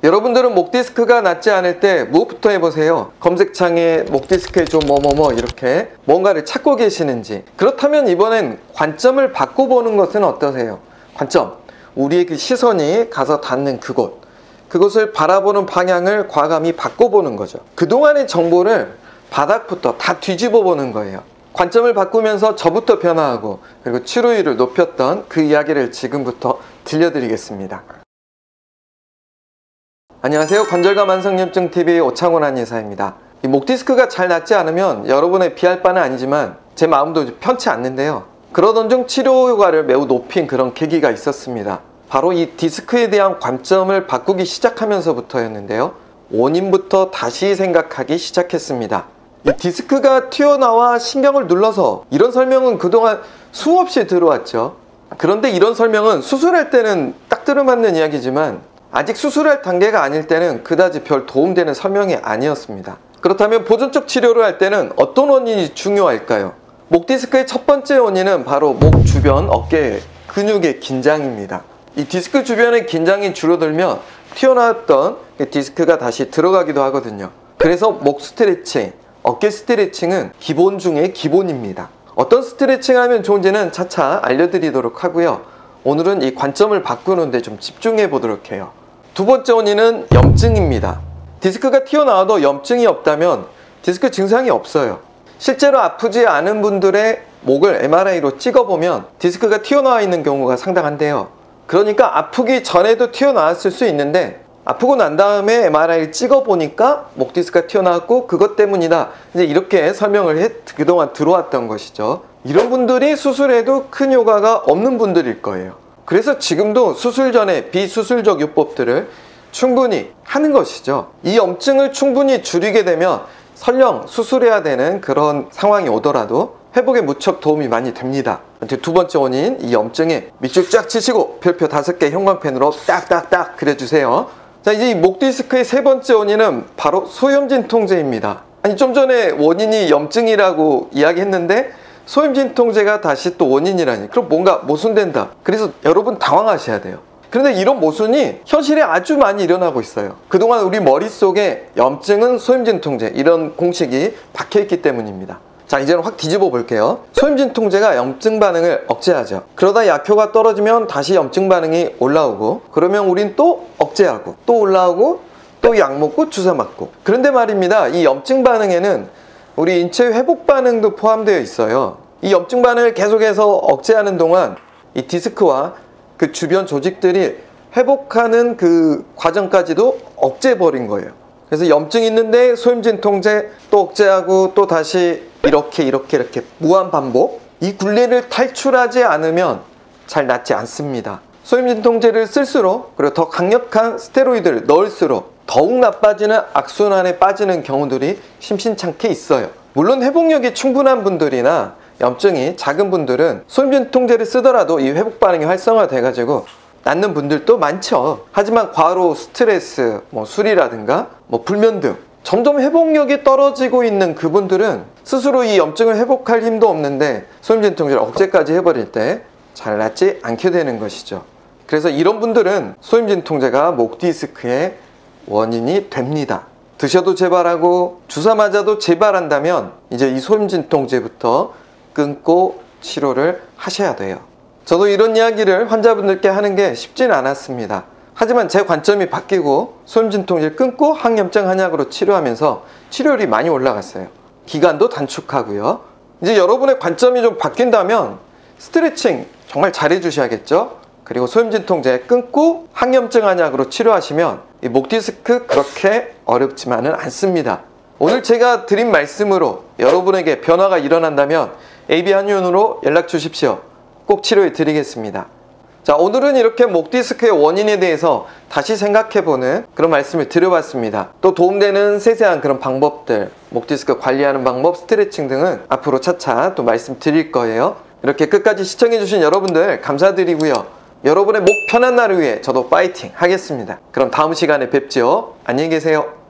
여러분들은 목 디스크가 낫지 않을 때 무엇부터 해보세요? 검색창에 목 디스크에 좀 뭐뭐뭐 이렇게 뭔가를 찾고 계시는지. 그렇다면 이번엔 관점을 바꿔보는 것은 어떠세요? 관점, 우리의 그 시선이 가서 닿는 그곳을 바라보는 방향을 과감히 바꿔보는 거죠. 그동안의 정보를 바닥부터 다 뒤집어 보는 거예요. 관점을 바꾸면서 저부터 변화하고 그리고 치료율을 높였던 그 이야기를 지금부터 들려드리겠습니다. 안녕하세요. 관절과 만성염증TV 오창원 한의사입니다. 이 목 디스크가 잘 낫지 않으면 여러분의 비할 바는 아니지만 제 마음도 편치 않는데요. 그러던 중 치료 효과를 매우 높인 그런 계기가 있었습니다. 바로 이 디스크에 대한 관점을 바꾸기 시작하면서부터였는데요. 원인부터 다시 생각하기 시작했습니다. 이 디스크가 튀어나와 신경을 눌러서, 이런 설명은 그동안 수없이 들어왔죠. 그런데 이런 설명은 수술할 때는 딱 들어맞는 이야기지만 아직 수술할 단계가 아닐 때는 그다지 별 도움되는 설명이 아니었습니다. 그렇다면 보존적 치료를 할 때는 어떤 원인이 중요할까요? 목 디스크의 첫 번째 원인은 바로 목 주변 어깨 근육의 긴장입니다. 이 디스크 주변의 긴장이 줄어들면 튀어나왔던 디스크가 다시 들어가기도 하거든요. 그래서 목 스트레칭, 어깨 스트레칭은 기본 중에 기본입니다. 어떤 스트레칭 하면 좋은지는 차차 알려드리도록 하고요. 오늘은 이 관점을 바꾸는데 좀 집중해 보도록 해요. 두 번째 원인은 염증입니다. 디스크가 튀어나와도 염증이 없다면 디스크 증상이 없어요. 실제로 아프지 않은 분들의 목을 MRI로 찍어보면 디스크가 튀어나와 있는 경우가 상당한데요. 그러니까 아프기 전에도 튀어나왔을 수 있는데 아프고 난 다음에 MRI를 찍어보니까 목 디스크가 튀어나왔고 그것 때문이다, 이제 이렇게 설명을 그동안 들어왔던 것이죠. 이런 분들이 수술해도 큰 효과가 없는 분들일 거예요. 그래서 지금도 수술 전에 비수술적 요법들을 충분히 하는 것이죠. 이 염증을 충분히 줄이게 되면 설령 수술해야 되는 그런 상황이 오더라도 회복에 무척 도움이 많이 됩니다. 두 번째 원인, 이 염증에 밑줄 쫙 치시고 별표 5개 형광펜으로 딱딱딱 그려주세요. 자, 이제 이 목 디스크의 세 번째 원인은 바로 소염진통제입니다. 아니, 좀 전에 원인이 염증이라고 이야기했는데 소염진통제가 다시 또 원인이라니, 그럼 뭔가 모순된다. 그래서 여러분 당황하셔야 돼요. 그런데 이런 모순이 현실에 아주 많이 일어나고 있어요. 그동안 우리 머릿속에 염증은 소염진통제, 이런 공식이 박혀있기 때문입니다. 자, 이제는 확 뒤집어 볼게요. 소염진통제가 염증 반응을 억제하죠. 그러다 약효가 떨어지면 다시 염증 반응이 올라오고, 그러면 우린 또 억제하고 또 올라오고 또 약 먹고 주사 맞고. 그런데 말입니다, 이 염증 반응에는 우리 인체 회복 반응도 포함되어 있어요. 이 염증 반응을 계속해서 억제하는 동안 이 디스크와 그 주변 조직들이 회복하는 그 과정까지도 억제해버린 거예요. 그래서 염증이 있는데 소염진통제 또 억제하고 또 다시 이렇게 무한 반복. 이 굴레를 탈출하지 않으면 잘 낫지 않습니다. 소염진통제를 쓸수록, 그리고 더 강력한 스테로이드를 넣을수록 더욱 나빠지는 악순환에 빠지는 경우들이 심심찮게 있어요. 물론 회복력이 충분한 분들이나 염증이 작은 분들은 소염진통제를 쓰더라도 이 회복 반응이 활성화돼 가지고 낫는 분들도 많죠. 하지만 과로 스트레스, 술이라든가 불면 등 점점 회복력이 떨어지고 있는 그분들은 스스로 이 염증을 회복할 힘도 없는데 소염진통제를 억제까지 해버릴 때 잘 낫지 않게 되는 것이죠. 그래서 이런 분들은 소염진통제가 목 디스크의 원인이 됩니다. 드셔도 재발하고 주사 맞아도 재발한다면 이제 이 소염진통제부터 끊고 치료를 하셔야 돼요. 저도 이런 이야기를 환자분들께 하는 게 쉽지는 않았습니다. 하지만 제 관점이 바뀌고 소염진통제를 끊고 항염증 한약으로 치료하면서 치료율이 많이 올라갔어요. 기간도 단축하고요. 이제 여러분의 관점이 좀 바뀐다면 스트레칭 정말 잘해 주셔야겠죠. 그리고 소염진통제 끊고 항염증 한약으로 치료하시면 이 목 디스크 그렇게 어렵지만은 않습니다. 오늘 제가 드린 말씀으로 여러분에게 변화가 일어난다면 AB한의원으로 연락 주십시오. 꼭 치료해 드리겠습니다. 자, 오늘은 이렇게 목 디스크의 원인에 대해서 다시 생각해보는 그런 말씀을 드려봤습니다. 또 도움되는 세세한 그런 방법들, 목 디스크 관리하는 방법, 스트레칭 등은 앞으로 차차 또 말씀드릴 거예요. 이렇게 끝까지 시청해주신 여러분들 감사드리고요. 여러분의 목 편한 날을 위해 저도 파이팅 하겠습니다. 그럼 다음 시간에 뵙죠. 안녕히 계세요.